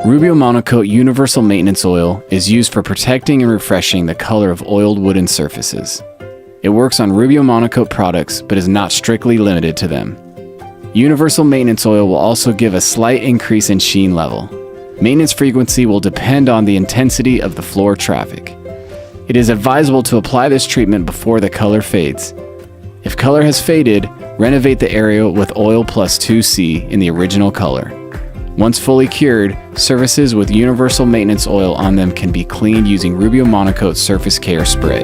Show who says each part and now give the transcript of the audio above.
Speaker 1: Rubio Monocoat Universal Maintenance Oil is used for protecting and refreshing the color of oiled wooden surfaces. It works on Rubio Monocoat products, but is not strictly limited to them. Universal Maintenance Oil will also give a slight increase in sheen level. Maintenance frequency will depend on the intensity of the floor traffic. It is advisable to apply this treatment before the color fades. If color has faded, renovate the area with oil plus 2C in the original color. Once fully cured, surfaces with Universal Maintenance Oil on them can be cleaned using Rubio Monocoat Surface Care Spray.